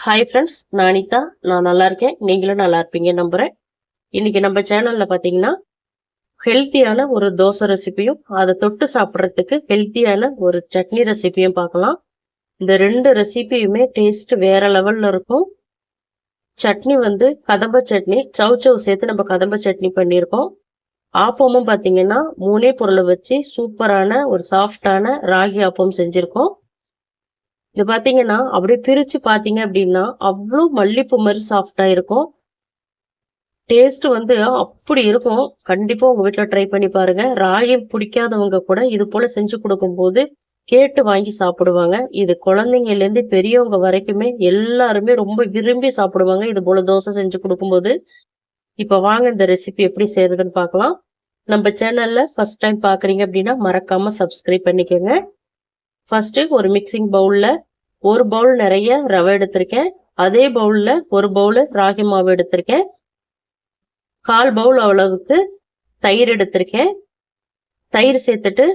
Hi friends, நான் அனிதா. நான் நல்லா இருக்கேன். நீங்களும் நல்லா இருப்பீங்க நம்புறேன். இன்னைக்கு நம்ம சேனல்ல பாத்தீங்கன்னா ஹெல்த்தியான ஒரு தோசை ரெசிபியும் அதை தொட்டு சாப்பிட்றதுக்கு ஹெல்த்தியான ஒரு சட்னி ரெசிபியும் பார்க்கலாம். இந்த ரெண்டு ரெசிபியுமே டேஸ்ட் வேற லெவல்ல இருக்கும். சட்னி வந்து கதம்ப சட்னி, சவ் சேர்த்து நம்ம கதம்ப சட்னி பண்ணியிருக்கோம். ஆப்பமும் பாத்தீங்கன்னா 3 பொருளை வச்சு சூப்பரான ஒரு சாஃப்டான ராகி ஆப்பம் செஞ்சிருக்கோம். இது பாத்தீங்கன்னா அப்படியே பிரிச்சு பாத்தீங்க அப்படின்னா அவ்வளோ மல்லிப்பூ மாதிரி சாஃப்டா இருக்கும். டேஸ்ட் வந்து அப்படி இருக்கும். கண்டிப்பா உங்க வீட்டுல ட்ரை பண்ணி பாருங்க. ராகி பிடிக்காதவங்க கூட இது போல செஞ்சு கொடுக்கும் போது கேட்டு வாங்கி சாப்பிடுவாங்க. இது குழந்தைங்கல இருந்து பெரியவங்க வரைக்குமே எல்லாருமே ரொம்ப விரும்பி சாப்பிடுவாங்க இது போல தோசை செஞ்சு கொடுக்கும்போது. இப்ப வாங்க இந்த ரெசிபி எப்படி செய்யறதுன்னு பார்க்கலாம். நம்ம சேனல்ல ஃபர்ஸ்ட் டைம் பாக்குறீங்க அப்படின்னா மறக்காம சப்ஸ்கிரைப் பண்ணிக்கோங்க. ஃபர்ஸ்ட் ஒரு மிக்சிங் பவுல்ல ஒரு பவுல் நிறைய ரவை எடுத்திருக்கேன். அதே பவுல்ல ஒரு பவுல் ராகி மாவு எடுத்திருக்கேன். 1/4 பவுல் அளவுக்கு தயிர் எடுத்திருக்கேன். தயிர் சேர்த்துட்டு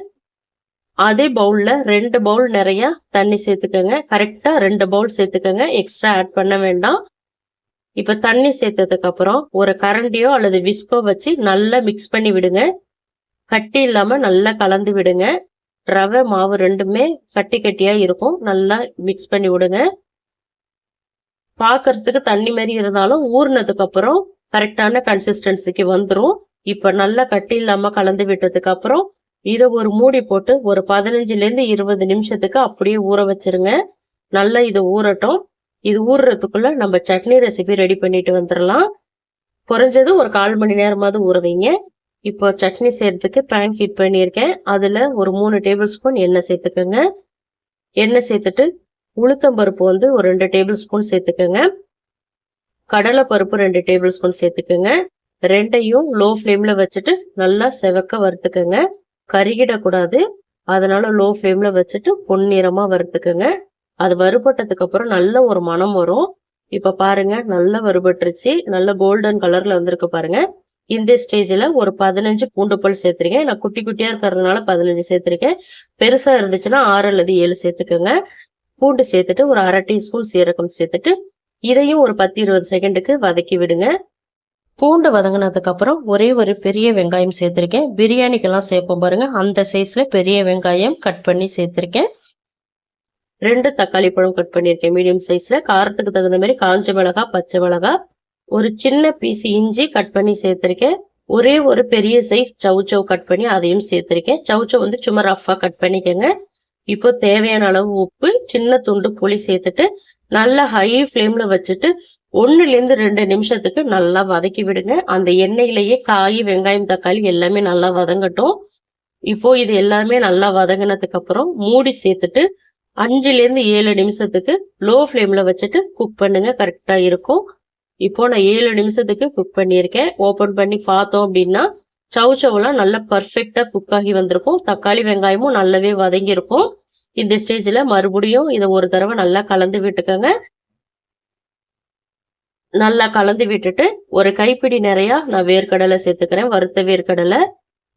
அதே பவுல்ல 2 பவுல் நிறைய தண்ணி சேர்த்துக்கோங்க. கரெக்டா 2 பவுல் சேர்த்துக்கோங்க, எக்ஸ்ட்ரா ஆட் பண்ண வேண்டாம். இப்ப தண்ணி சேர்த்ததுக்கு அப்புறம் ஒரு கரண்டியோ அல்லது விஸ்கோ வச்சு நல்லா மிக்ஸ் பண்ணி விடுங்க. கட்டி இல்லாம நல்லா கலந்து விடுங்க. ரவை மாவு ரெண்டுமே கட்டி கட்டியா இருக்கும். நல்லா மிக்ஸ் பண்ணி விடுங்க. பாக்குறதுக்கு தண்ணி மாதிரி இருந்தாலும் ஊறினதுக்கு அப்புறம் கரெக்டான கன்சிஸ்டன்சிக்கு வந்துடும். இப்ப நல்லா கட்டி இல்லாம கலந்து விட்டதுக்கு அப்புறம் இதை ஒரு மூடி போட்டு ஒரு 15ல இருந்து 20 நிமிஷத்துக்கு அப்படியே ஊற வச்சிருங்க. நல்லா இது ஊறட்டும். இது ஊறுறதுக்குள்ள நம்ம சட்னி ரெசிபி ரெடி பண்ணிட்டு வந்துடலாம். குறைஞ்சது ஒரு 1/4 மணி நேரமாவது ஊற வைங்க. இப்போ சட்னி செய்யறதுக்கு பேன் ஹீட் பண்ணியிருக்கேன். அதுல ஒரு 3 டேபிள் ஸ்பூன் எண்ணெய் சேர்த்துக்கோங்க. எண்ணெய் சேர்த்துட்டு உளுத்தம்பருப்பு வந்து ஒரு 2 டேபிள் ஸ்பூன் சேர்த்துக்கோங்க. கடலை பருப்பு 2 டேபிள் ஸ்பூன் சேர்த்துக்கோங்க. ரெண்டையும் லோ ஃப்ளேம்ல வச்சுட்டு நல்லா செவக்க வறுத்துக்கோங்க. கருகிடக்கூடாது. அதனால லோ ஃப்ளேம்ல வச்சுட்டு பொன்னிறமா வறுத்துக்கோங்க. அது வறுபட்டதுக்கு அப்புறம் நல்ல ஒரு மணம் வரும். இப்ப பாருங்க, நல்லா வறுபட்டுருச்சு. நல்ல கோல்டன் கலர்ல வந்திருக்கு பாருங்க. இந்த ஸ்டேஜ்ல ஒரு 15 பூண்டு பல் சேர்த்திருக்கேன். நான் குட்டி குட்டியா இருக்கிறதுனால 15 சேர்த்திருக்கேன். பெருசா இருந்துச்சுன்னா 6 அல்லது 7 சேர்த்துக்கோங்க. பூண்டு சேர்த்துட்டு ஒரு 1/2 டீஸ்பூன் சீரகம் சேர்த்துட்டு இதையும் ஒரு 10-20 செகண்டுக்கு வதக்கி விடுங்க. பூண்டு வதங்கினதுக்கு அப்புறம் ஒரே ஒரு பெரிய வெங்காயம் சேர்த்திருக்கேன். பிரியாணிக்கெல்லாம் சேர்ப்போம் பாருங்க, அந்த சைஸ்ல பெரிய வெங்காயம் கட் பண்ணி சேர்த்திருக்கேன். 2 தக்காளி பழம் கட் பண்ணியிருக்கேன் மீடியம் சைஸ்ல. காரத்துக்கு தகுந்த மாதிரி காஞ்ச மிளகாய், பச்சை மிளகாய், ஒரு சின்ன பீஸ் இஞ்சி கட் பண்ணி சேர்த்திருக்கேன். ஒரே ஒரு பெரிய சைஸ் சவ் கட் பண்ணி அதையும் சேர்த்திருக்கேன். சவ் வந்து சும்மா ரஃபா கட் பண்ணிக்கோங்க. இப்போ தேவையான அளவு உப்பு, சின்ன துண்டு புளி சேர்த்துட்டு நல்லா ஹை ஃப்ளேம்ல வச்சுட்டு 1ல இருந்து 2 நிமிஷத்துக்கு நல்லா வதக்கி விடுங்க. அந்த எண்ணெயிலேயே காய், வெங்காயம், தக்காளி எல்லாமே நல்லா வதங்கட்டும். இப்போ இது எல்லாமே நல்லா வதங்கினதுக்கு அப்புறம் மூடி சேர்த்துட்டு 5ல இருந்து 7 நிமிஷத்துக்கு லோ ஃப்ளேம்ல வச்சுட்டு குக் பண்ணுங்க. கரெக்டா இருக்கும். இப்போ நான் 7 நிமிஷத்துக்கு குக் பண்ணியிருக்கேன். ஓபன் பண்ணி பார்த்தோம் அப்படின்னா சவுச்சவுலாம் நல்லா பர்ஃபெக்டா குக் ஆகி வந்திருக்கும். தக்காளி வெங்காயமும் நல்லாவே வதங்கி இருக்கும். இந்த ஸ்டேஜ்ல மறுபடியும் இதை ஒரு தடவை நல்லா கலந்து விட்டுக்கோங்க. நல்லா கலந்து விட்டுட்டு ஒரு கைப்பிடி நிறைய நான் வேர்க்கடலை சேர்த்துக்கிறேன். வறுத்த வேர்க்கடலை.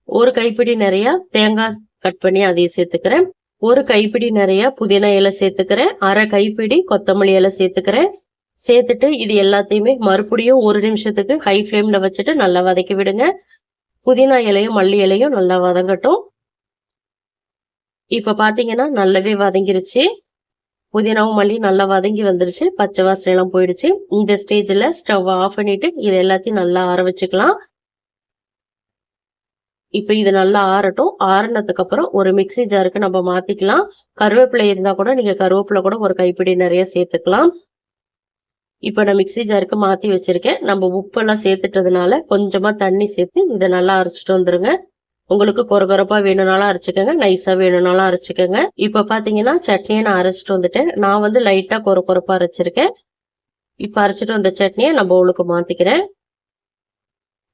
ஒரு கைப்பிடி நிறைய தேங்காய் கட் பண்ணி அதையும் சேர்த்துக்கிறேன். ஒரு கைப்பிடி நிறைய புதினா இலை சேர்த்துக்கிறேன். 1/2 கைப்பிடி கொத்தமல்லி இலை சேர்த்துக்கிறேன். சேர்த்துட்டு இது எல்லாத்தையுமே மறுபடியும் 1 நிமிஷத்துக்கு ஹை ஃப்ளேம்ல வச்சுட்டு நல்லா வதக்கி விடுங்க. புதினா இலையும் மல்லி இலையும் நல்லா வதங்கட்டும். இப்ப பாத்தீங்கன்னா நல்லாவே வதங்கிருச்சு. புதினாவும் மல்லி நல்லா வதங்கி வந்துருச்சு. பச்சை வாசனை எல்லாம் போயிடுச்சு. இந்த ஸ்டேஜ்ல ஸ்டவ் ஆஃப் பண்ணிட்டு இது எல்லாத்தையும் நல்லா ஆற வச்சுக்கலாம். இப்ப இது நல்லா ஆறட்டும். ஆறுனதுக்கு அப்புறம் ஒரு மிக்சி ஜாருக்கு நம்ம மாத்திக்கலாம். கருவேப்பிலை இருந்தா கூட நீங்க கருவேப்பிலை கூட ஒரு கைப்பிடி நிறைய சேர்த்துக்கலாம். இப்ப நான் மிக்சி ஜாருக்கு மாத்தி வச்சிருக்கேன். நம்ம உப்பெல்லாம் சேர்த்துட்டதுனால கொஞ்சமா தண்ணி சேர்த்து இதை நல்லா அரைச்சிட்டு வந்துருங்க. உங்களுக்கு கொரகொரப்பா வேணும்னாலும் அரைச்சிக்கோங்க, நைஸா வேணும்னாலும் அரைச்சிக்கோங்க. இப்ப பாத்தீங்கன்னா சட்னியை நான் அரைச்சிட்டு வந்துட்டேன். நான் வந்து லைட்டா கொரகொரப்பா அரைச்சிருக்கேன். இப்ப அரைச்சிட்டு வந்த சட்னியை நான் பவுலுக்கு மாத்திக்கிறேன்.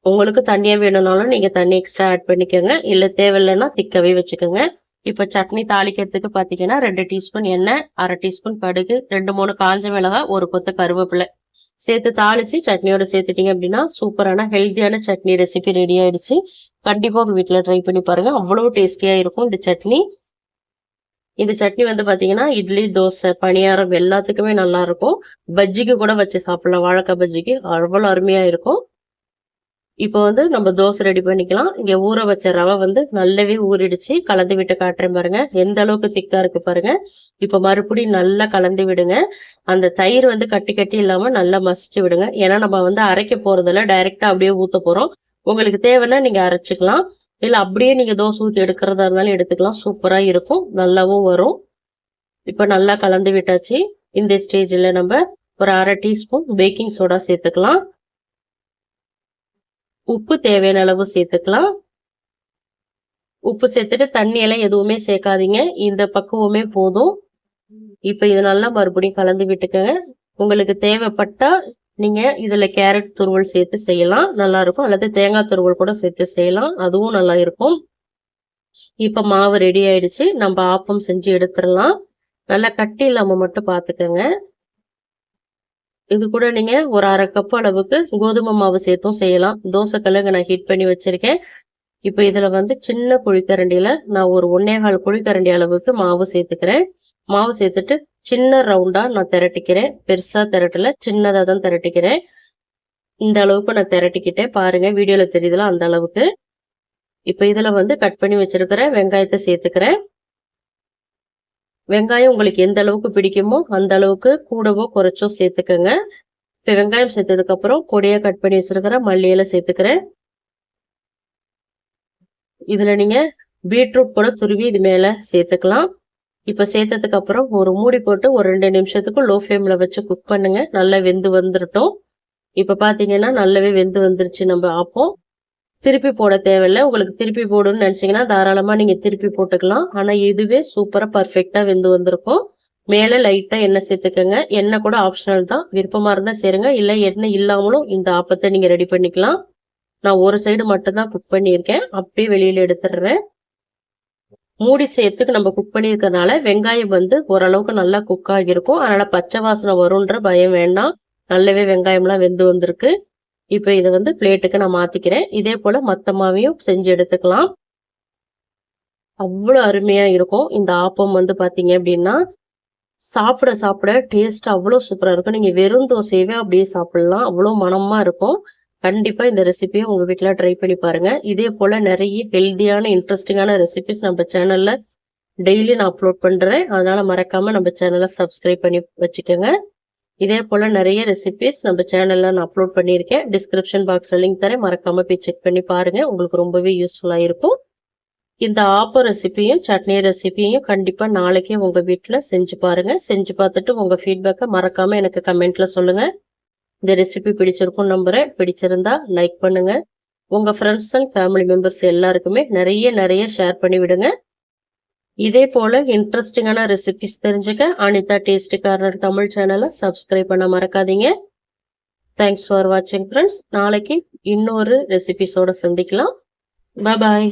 உங்களுக்கு தண்ணியா வேணும்னாலும் நீங்க தண்ணி எக்ஸ்ட்ரா ஆட் பண்ணிக்கோங்க. இல்ல தேவையில்லைன்னா திக்கவே வச்சுக்கோங்க. இப்ப சட்னி தாளிக்கிறதுக்கு பாத்தீங்கன்னா 2 டீஸ்பூன் எண்ணெய், 1/2 டீஸ்பூன் கடுகு, 2-3 காஞ்ச மிளகாய், ஒரு கொத்து கருவேப்பிலை சேர்த்து தாளிச்சு சட்னியோட சேர்த்துட்டீங்க அப்படின்னா சூப்பரான ஹெல்த்தியான சட்னி ரெசிபி ரெடி ஆயிடுச்சு. கண்டிப்பா உங்க வீட்டுல ட்ரை பண்ணி பாருங்க. அவ்வளவு டேஸ்டியா இருக்கும் இந்த சட்னி. இந்த சட்னி வந்து பாத்தீங்கன்னா இட்லி, தோசை, பணியாரம் எல்லாத்துக்குமே நல்லா இருக்கும். பஜ்ஜிக்கு கூட வச்சு சாப்பிடலாம். வாழைக்காய் பஜ்ஜிக்கு அவ்வளவு அருமையா இருக்கும். இப்போ வந்து நம்ம தோசை ரெடி பண்ணிக்கலாம். இங்க ஊற வச்ச ரவை வந்து நல்லாவே ஊறிடுச்சு. கலந்து விட்டு காட்டுறேன் பாருங்க. எந்த அளவுக்கு திக்கா இருக்கு பாருங்க. இப்போ மறுபடியும் நல்லா கலந்து விடுங்க. அந்த தயிர் வந்து கட்டி கட்டி இல்லாம நல்லா மசிச்சு விடுங்க. ஏன்னா நம்ம வந்து அரைக்க போறதில்ல, டைரக்டா அப்படியே ஊத்த போறோம். உங்களுக்கு தேவைன்னா நீங்க அரைச்சுக்கலாம். இல்ல அப்படியே நீங்க தோசை ஊத்தி எடுக்கிறதா இருந்தாலும் எடுத்துக்கலாம். சூப்பரா இருக்கும், நல்லாவும் வரும். இப்ப நல்லா கலந்து விட்டாச்சு. இந்த ஸ்டேஜ்ல நம்ம ஒரு 1/2 டீஸ்பூன் பேக்கிங் சோடா சேர்த்துக்கலாம். உப்பு தேவையான அளவு சேர்த்துக்கலாம். உப்பு சேர்த்துட்டு தண்ணி எல்லாம் எதுவுமே சேர்க்காதீங்க. இந்த பக்குவமே போதும். இப்ப இது நல்லா மறுபடியும் கலந்து விட்டுக்கங்க. உங்களுக்கு தேவைப்பட்டா நீங்க இதுல கேரட் துருவல் சேர்த்து செய்யலாம், நல்லா இருக்கும். அல்லது தேங்காய் துருவல் கூட சேர்த்து செய்யலாம், அதுவும் நல்லா இருக்கும். இப்ப மாவு ரெடி ஆயிடுச்சு. நம்ம ஆப்பம் செஞ்சு எடுத்துடலாம். நல்லா கட்டி இல்லாம மட்டும் பாத்துக்கோங்க. இது கூட நீங்க ஒரு 1/2 கப் அளவுக்கு கோதுமை மாவு சேர்த்தும் செய்யலாம். தோசைக்கல்லுங்க நான் ஹீட் பண்ணி வச்சிருக்கேன். இப்ப இதுல வந்து சின்ன குழிக்கரண்டியில நான் ஒரு 1/4 குழிக்கரண்டி அளவுக்கு மாவு சேர்த்துக்கிறேன். மாவு சேர்த்துட்டு சின்ன ரவுண்டா நான் திரட்டிக்கிறேன். பெருசா திரட்டல, சின்னதா தான் திரட்டிக்கிறேன். இந்த அளவுக்கு நான் திரட்டிக்கிட்டேன் பாருங்க, வீடியோல தெரியுதுல அந்த அளவுக்கு. இப்ப இதுல வந்து கட் பண்ணி வச்சிருக்கிற வெங்காயத்தை சேர்த்துக்கிறேன். வெங்காயம் உங்களுக்கு எந்த அளவுக்கு பிடிக்குமோ அந்த அளவுக்கு கூடவோ குறைச்சோ சேர்த்துக்கோங்க. இப்ப வெங்காயம் சேர்த்ததுக்கு அப்புறம் பொடியா கட் பண்ணி வச்சிருக்கிற மல்லி இலை சேர்த்துக்கிறேன். இதுல நீங்க பீட்ரூட் கூட துருவி இது மேல சேர்த்துக்கலாம். இப்ப சேர்த்ததுக்கு அப்புறம் ஒரு மூடி போட்டு ஒரு 2 நிமிஷத்துக்கு லோ ஃப்ளேம்ல வச்சு குக் பண்ணுங்க. நல்லா வெந்து வந்துடட்டும். இப்ப பாத்தீங்கன்னா நல்லாவே வெந்து வந்துருச்சு நம்ம ஆப்பம். திருப்பி போட தேவையில்லை. உங்களுக்கு திருப்பி போடணும்னு நினைச்சீங்கன்னா தாராளமா நீங்க திருப்பி போட்டுக்கலாம். ஆனா இதுவே சூப்பரா பர்ஃபெக்டா வெந்து வந்திருக்கும். மேல லைட்டா எண்ணெய் சேர்த்துக்கங்க. எண்ணெய் கூட ஆப்ஷனல் தான், விருப்பமா இருந்தா சேருங்க, இல்ல எண்ணெய் இல்லாமலும் இந்த ஆப்பத்தை நீங்க ரெடி பண்ணிக்கலாம். நான் ஒரு சைடு மட்டும் தான் குக் பண்ணியிருக்கேன், அப்படியே வெளியில எடுத்துடுறேன். மூடி சேர்த்துக்கு நம்ம குக் பண்ணியிருக்கறனால வெங்காயம் வந்து ஓரளவுக்கு நல்லா குக் ஆகியிருக்கும். அதனால பச்சை வாசனை வரும்ன்ற பயம் வேண்டாம். நல்லாவே வெங்காயம்லாம் வெந்து வந்திருக்கு. இப்ப இதை வந்து பிளேட்டுக்கு நான் மாத்திக்கிறேன். இதே போல மொத்த மாவையும் செஞ்சு எடுத்துக்கலாம். அவ்வளவு அருமையா இருக்கும் இந்த ஆப்பம் வந்து பாத்தீங்க அப்படின்னா. சாப்பிட சாப்பிட டேஸ்ட் அவ்வளவு சூப்பரா இருக்கும். நீங்க வெறும் தோசையவே அப்படியே சாப்பிடலாம், அவ்வளவு மனமா இருக்கும். கண்டிப்பா இந்த ரெசிபியை உங்க வீட்டுல ட்ரை பண்ணி பாருங்க. இதே போல நிறைய ஹெல்தியான இன்ட்ரெஸ்டிங்கான ரெசிபிஸ் நம்ம சேனல்ல டெய்லி நான் அப்லோட் பண்றேன். அதனால மறக்காம நம்ம சேனலை சப்ஸ்கிரைப் பண்ணி வச்சுக்கோங்க. இதே போல நிறைய ரெசிபிஸ் நம்ம சேனல்ல நான் அப்லோட் பண்ணியிருக்கேன். டிஸ்கிரிப்ஷன் பாக்ஸ்ல லிங்க் தரேன், மறக்காம போய் செக் பண்ணி பாருங்க. உங்களுக்கு ரொம்பவே யூஸ்ஃபுல்லா இருக்கும். இந்த ஆப்பம் ரெசிபியும் சட்னி ரெசிபியும் கண்டிப்பா நாளைக்கே உங்க வீட்டுல செஞ்சு பாருங்க. செஞ்சு பார்த்துட்டு உங்க ஃபீட்பேக்கை மறக்காம எனக்கு கமெண்ட்ல சொல்லுங்க. இந்த ரெசிபி பிடிச்சிருக்கும் நம்புறேன். பிடிச்சிருந்தா லைக் பண்ணுங்க. உங்க ஃப்ரெண்ட்ஸ் அண்ட் ஃபேமிலி மெம்பர்ஸ் எல்லாருக்குமே நிறைய ஷேர் பண்ணி விடுங்க. இதே போல இன்ட்ரெஸ்டிங்கான ரெசிபிஸ் தெரிஞ்சுக்க அனிதா டேஸ்டி கார்னர் தமிழ் சேனலை சப்ஸ்கிரைப் பண்ண மறக்காதீங்க. தேங்க்ஸ் ஃபார் வாட்சிங் ஃப்ரெண்ட்ஸ். நாளைக்கு இன்னொரு ரெசிபிஸோட சந்திக்கலாம். பாய்.